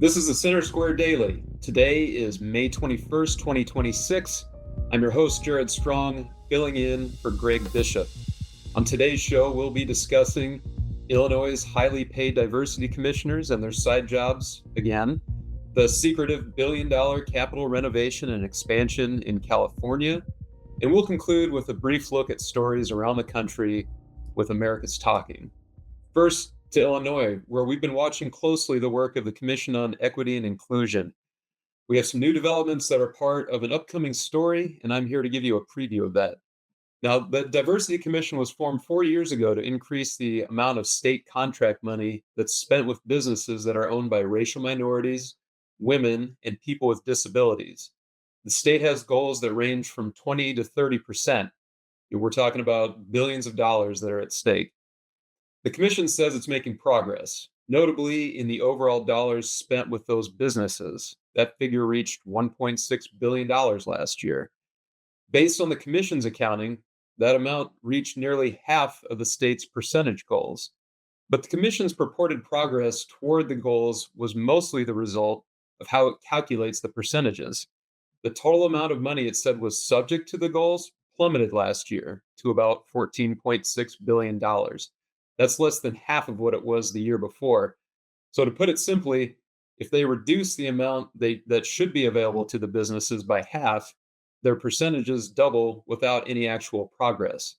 This is the Center Square Daily. Today is May 21st, 2026. I'm your host, Jared Strong, filling in for Greg Bishop. On today's show, we'll be discussing Illinois' highly paid diversity commissioners and their side jobs again, the secretive billion-dollar capital renovation and expansion in California, and we'll conclude with a brief look at stories around the country with America's Talking. First, to Illinois, where we've been watching closely the work of the Commission on Equity and Inclusion. We have some new developments that are part of an upcoming story, and I'm here to give you a preview of that. Now, the Diversity Commission was formed 4 years ago to increase the amount of state contract money that's spent with businesses that are owned by racial minorities, women, and people with disabilities. The state has goals that range from 20 to 30%. We're talking about billions of dollars that are at stake. The commission says it's making progress, notably in the overall dollars spent with those businesses. That figure reached $1.6 billion last year. Based on the commission's accounting, that amount reached nearly half of the state's percentage goals. But the commission's purported progress toward the goals was mostly the result of how it calculates the percentages. The total amount of money it said was subject to the goals plummeted last year to about $14.6 billion. That's less than half of what it was the year before. So to put it simply, if they reduce the amount that should be available to the businesses by half, their percentages double without any actual progress.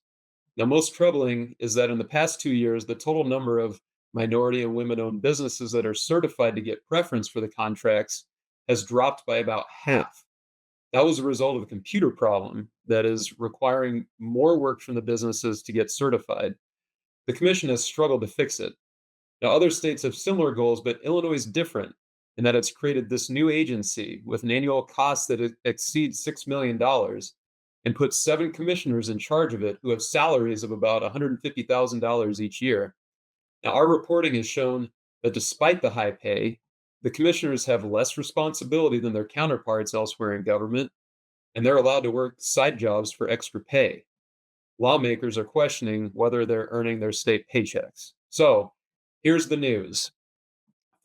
Now, most troubling is that in the past 2 years, the total number of minority and women-owned businesses that are certified to get preference for the contracts has dropped by about half. That was a result of a computer problem that is requiring more work from the businesses to get certified. The commission has struggled to fix it. Now, other states have similar goals, but Illinois is different in that it's created this new agency with an annual cost that exceeds $6 million and put 7 commissioners in charge of it who have salaries of about $150,000 each year. Now, our reporting has shown that despite the high pay, the commissioners have less responsibility than their counterparts elsewhere in government, and they're allowed to work side jobs for extra pay. Lawmakers are questioning whether they're earning their state paychecks. So, here's the news.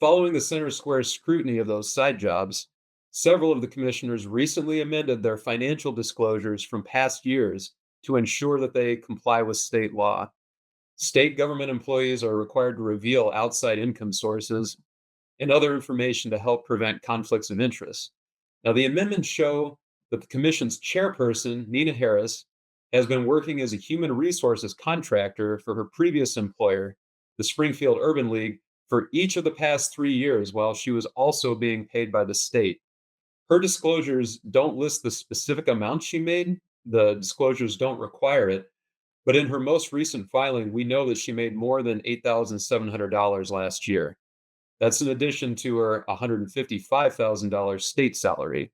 Following the Center Square's scrutiny of those side jobs, several of the commissioners recently amended their financial disclosures from past years to ensure that they comply with state law. State government employees are required to reveal outside income sources and other information to help prevent conflicts of interest. Now, the amendments show that the commission's chairperson, Nina Harris, has been working as a human resources contractor for her previous employer, the Springfield Urban League, for each of the past 3 years while she was also being paid by the state. Her disclosures don't list the specific amount she made. The disclosures don't require it. But in her most recent filing, we know that she made more than $8,700 last year. That's in addition to her $155,000 state salary.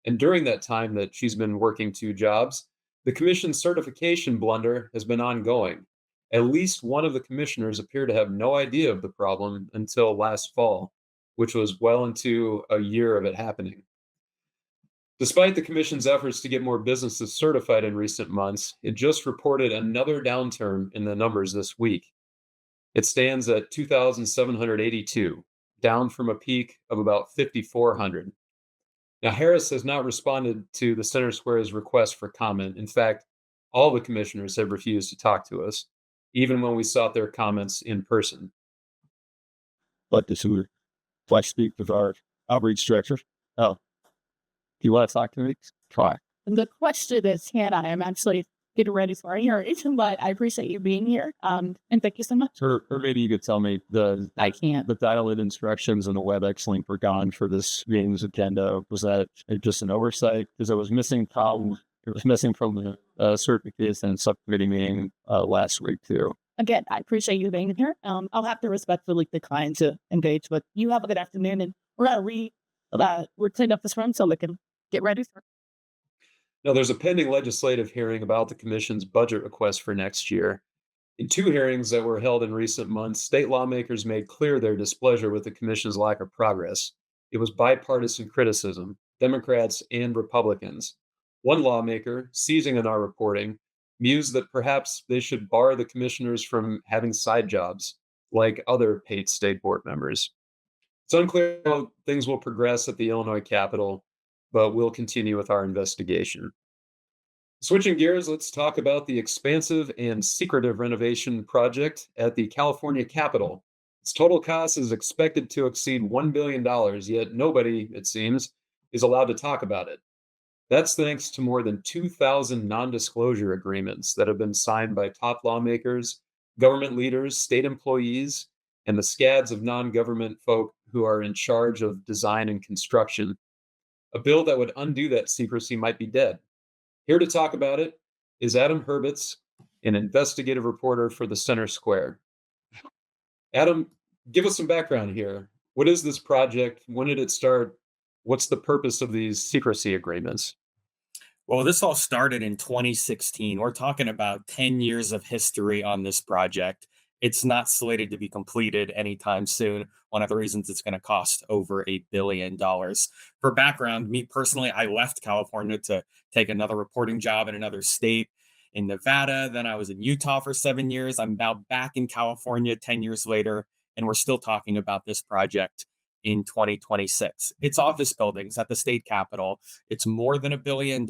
And during that time that she's been working 2 jobs, the commission's certification blunder has been ongoing. At least one of the commissioners appeared to have no idea of the problem until last fall, which was well into a year of it happening. Despite the commission's efforts to get more businesses certified in recent months, it just reported another downturn in the numbers this week. It stands at 2,782, down from a peak of about 5,400. Now, Harris has not responded to the Center Square's request for comment. In fact, all the commissioners have refused to talk to us, even when we sought their comments in person. But this Hoover, I speak with our outreach director. Oh, do you want to talk to me? Try. The question is, Hannah, I'm actually getting ready for a hearing, but I appreciate you being here. And thank you so much. Or maybe you could tell me I can't. the dial-in instructions and the WebEx link were gone for this meeting's agenda. Was that just an oversight? Because it was missing from the certification and subcommittee meeting last week too. Again, I appreciate you being here. I'll have to respectfully decline to engage, but you have a good afternoon, and we're cleaning up this room so we can get ready for. Now, there's a pending legislative hearing about the commission's budget request for next year. In 2 hearings that were held in recent months, state lawmakers made clear their displeasure with the commission's lack of progress. It was bipartisan criticism, Democrats and Republicans. One lawmaker, seizing on our reporting, mused that perhaps they should bar the commissioners from having side jobs, like other paid state board members. It's unclear how things will progress at the Illinois Capitol, but we'll continue with our investigation. Switching gears, let's talk about the expansive and secretive renovation project at the California Capitol. Its total cost is expected to exceed $1 billion, yet nobody, it seems, is allowed to talk about it. That's thanks to more than 2,000 non disclosure agreements that have been signed by top lawmakers, government leaders, state employees, and the scads of non government folk who are in charge of design and construction. A bill that would undo that secrecy might be dead. Here to talk about it is Adam Herbitz, an investigative reporter for the Center Square. Adam, give us some background here. What is this project? When did it start? What's the purpose of these secrecy agreements? Well, this all started in 2016. We're talking about 10 years of history on this project. It's not slated to be completed anytime soon. One of the reasons it's going to cost over $1 billion. For background, me personally, I left California to take another reporting job in another state in Nevada. Then I was in Utah for 7 years. I'm now back in California 10 years later, and we're still talking about this project in 2026. It's office buildings at the state capitol. It's more than $1 billion,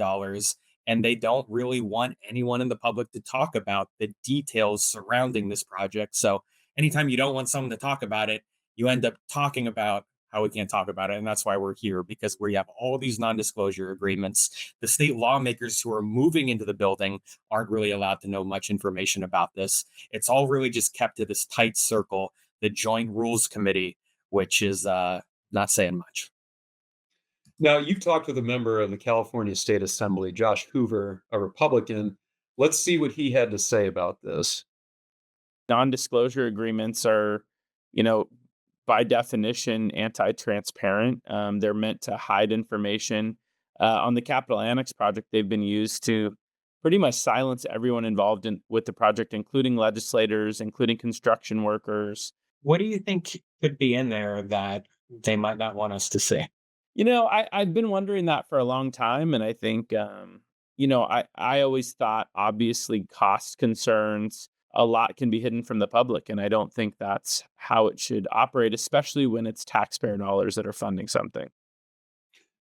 and they don't really want anyone in the public to talk about the details surrounding this project. So anytime you don't want someone to talk about it, you end up talking about how we can't talk about it. And that's why we're here, because we have all these non-disclosure agreements. The state lawmakers who are moving into the building aren't really allowed to know much information about this. It's all really just kept to this tight circle, the Joint Rules Committee, which is not saying much. Now, you've talked with a member of the California State Assembly, Josh Hoover, a Republican. Let's see what he had to say about this. Non-disclosure agreements are, you know, by definition, anti-transparent. They're meant to hide information. On the Capitol Annex project, they've been used to pretty much silence everyone involved with the project, including legislators, including construction workers. What do you think could be in there that they might not want us to see? I've been wondering that for a long time, and I think, I always thought, obviously, cost concerns, a lot can be hidden from the public, and I don't think that's how it should operate, especially when it's taxpayer dollars that are funding something.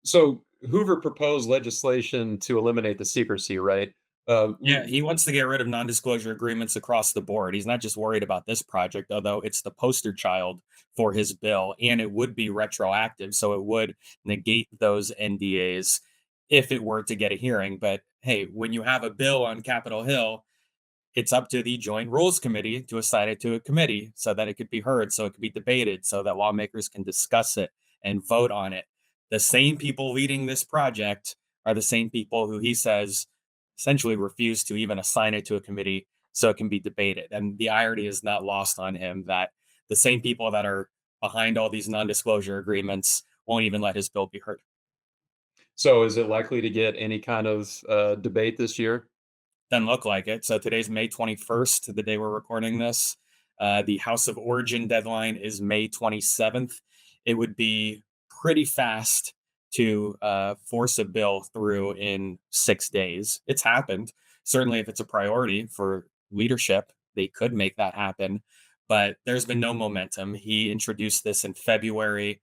So, Hoover proposed legislation to eliminate the secrecy, right? Yeah, he wants to get rid of non-disclosure agreements across the board. He's not just worried about this project, although it's the poster child for his bill, and it would be retroactive, so it would negate those NDAs if it were to get a hearing. But hey, when you have a bill on Capitol Hill, it's up to the Joint Rules Committee to assign it to a committee so that it could be heard, so it could be debated, so that lawmakers can discuss it and vote on it. The same people leading this project are the same people who he says essentially refuse to even assign it to a committee so it can be debated. And the irony is not lost on him that the same people that are behind all these non-disclosure agreements won't even let his bill be heard. So, is it likely to get any kind of debate this year? Doesn't look like it. So today's May 21st, the day we're recording this. The House of Origin deadline is May 27th. It would be pretty fast to force a bill through in 6 days. It's happened. Certainly, if it's a priority for leadership, they could make that happen. But there's been no momentum. He introduced this in February.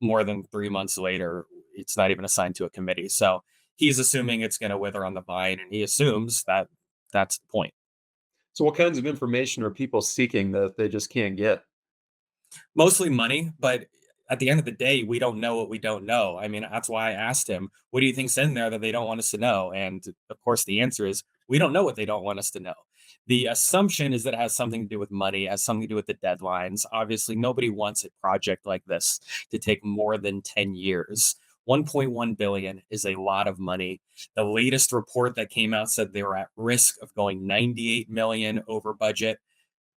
More than 3 months later, it's not even assigned to a committee. So he's assuming it's going to wither on the vine, and he assumes that that's the point. So, what kinds of information are people seeking that they just can't get? Mostly money, but at the end of the day, we don't know what we don't know. I mean, that's why I asked him, what do you think's in there that they don't want us to know? And of course, the answer is we don't know what they don't want us to know. The assumption is that it has something to do with money, has something to do with the deadlines. Obviously, nobody wants a project like this to take more than 10 years. 1.1 billion is a lot of money. The latest report that came out said they were at risk of going 98 million over budget.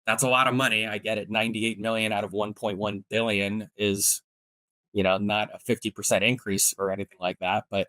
That's a lot of money. I get it. 98 million out of 1.1 billion is, not a 50% increase or anything like that, but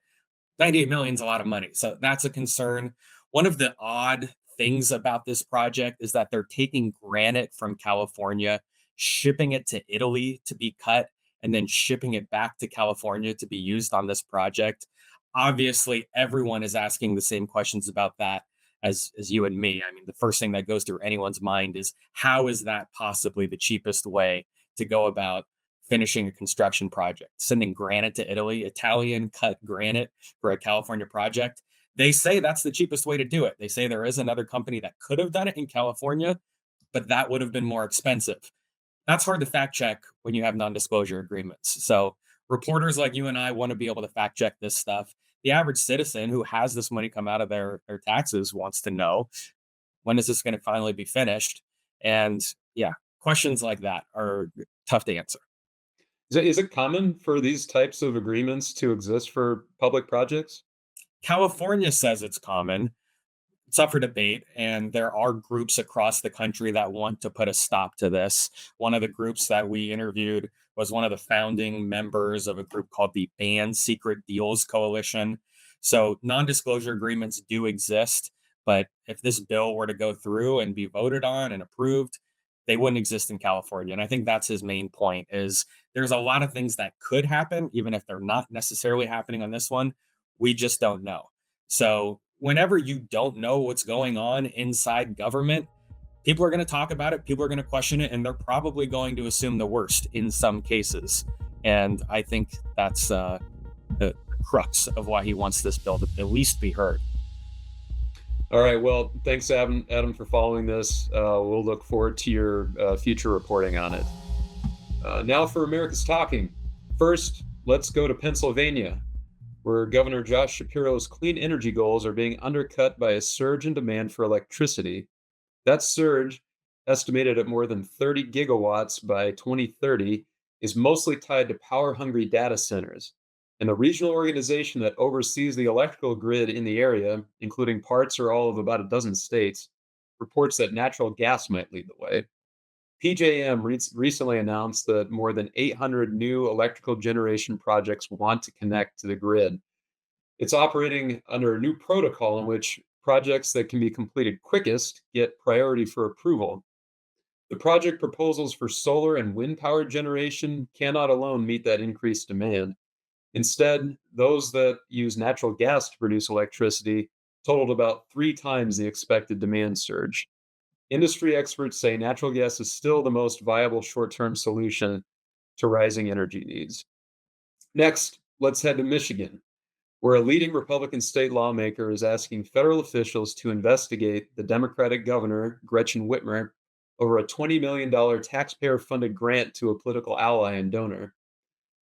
98 million is a lot of money. So that's a concern. One of the odd things about this project is that they're taking granite from California, shipping it to Italy to be cut, and then shipping it back to California to be used on this project. Obviously, everyone is asking the same questions about that as you and me. I mean, the first thing that goes through anyone's mind is how is that possibly the cheapest way to go about finishing a construction project, sending granite to Italy, Italian cut granite for a California project. They say that's the cheapest way to do it. They say there is another company that could have done it in California, but that would have been more expensive. That's hard to fact check when you have non-disclosure agreements. So reporters like you and I want to be able to fact check this stuff. The average citizen who has this money come out of their taxes wants to know, when is this going to finally be finished? And yeah, questions like that are tough to answer. Is it common for these types of agreements to exist for public projects? California says it's common. It's up for debate, and there are groups across the country that want to put a stop to this. One of the groups that we interviewed was one of the founding members of a group called the Ban Secret Deals Coalition. So non-disclosure agreements do exist, but if this bill were to go through and be voted on and approved, they wouldn't exist in California. And I think that's his main point, is there's a lot of things that could happen, even if they're not necessarily happening on this one. We just don't know. So whenever you don't know what's going on inside government, people are going to talk about it, people are going to question it, and they're probably going to assume the worst in some cases. And I think that's the crux of why he wants this bill to at least be heard. All right. Well, thanks, Adam, for following this. We'll look forward to your future reporting on it. Now for America's Talking. First, let's go to Pennsylvania, where Governor Josh Shapiro's clean energy goals are being undercut by a surge in demand for electricity. That surge, estimated at more than 30 gigawatts by 2030, is mostly tied to power-hungry data centers. And the regional organization that oversees the electrical grid in the area, including parts or all of about a dozen states, reports that natural gas might lead the way. PJM recently announced that more than 800 new electrical generation projects want to connect to the grid. It's operating under a new protocol in which projects that can be completed quickest get priority for approval. The project proposals for solar and wind power generation cannot alone meet that increased demand. Instead, those that use natural gas to produce electricity totaled about 3 times the expected demand surge. Industry experts say natural gas is still the most viable short-term solution to rising energy needs. Next, let's head to Michigan, where a leading Republican state lawmaker is asking federal officials to investigate the Democratic governor, Gretchen Whitmer, over a $20 million taxpayer-funded grant to a political ally and donor.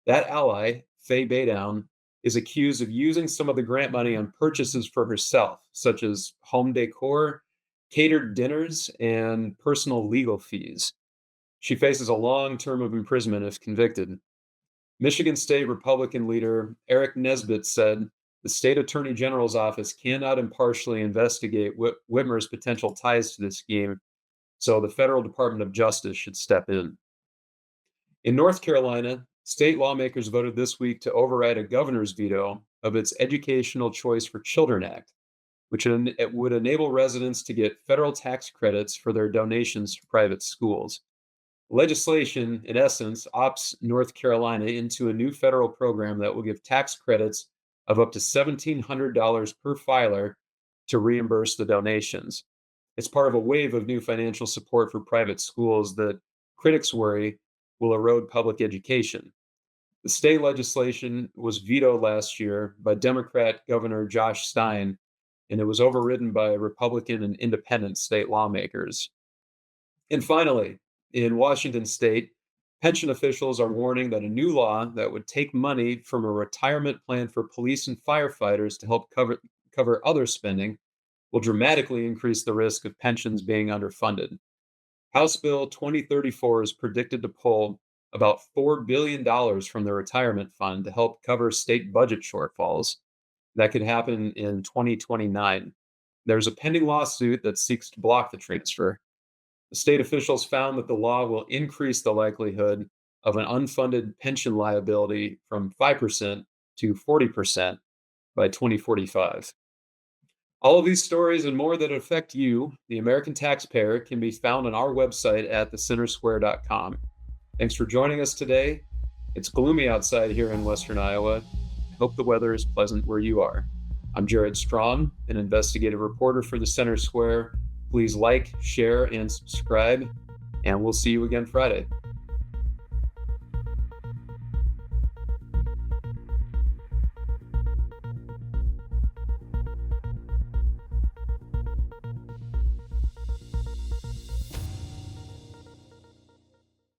That ally, Faye Baydown, is accused of using some of the grant money on purchases for herself, such as home decor, catered dinners, and personal legal fees. She faces a long term of imprisonment if convicted. Michigan State Republican leader Eric Nesbitt said the state attorney general's office cannot impartially investigate Whitmer's potential ties to this scheme, so the federal Department of Justice should step in. In North Carolina, state lawmakers voted this week to override a governor's veto of its Educational Choice for Children Act, which would enable residents to get federal tax credits for their donations to private schools. Legislation, in essence, opts North Carolina into a new federal program that will give tax credits of up to $1,700 per filer to reimburse the donations. It's part of a wave of new financial support for private schools that critics worry will erode public education. The state legislation was vetoed last year by Democrat Governor Josh Stein, and it was overridden by Republican and independent state lawmakers. And finally, in Washington state, pension officials are warning that a new law that would take money from a retirement plan for police and firefighters to help cover other spending will dramatically increase the risk of pensions being underfunded. House Bill 2034 is predicted to pull about $4 billion from the retirement fund to help cover state budget shortfalls. That could happen in 2029. There's a pending lawsuit that seeks to block the transfer. The state officials found that the law will increase the likelihood of an unfunded pension liability from 5% to 40% by 2045. All of these stories and more that affect you, the American taxpayer, can be found on our website at thecentersquare.com. Thanks for joining us today. It's gloomy outside here in Western Iowa. Hope the weather is pleasant where you are. I'm Jared Strong, an investigative reporter for the Center Square. Please like, share, and subscribe, and we'll see you again Friday.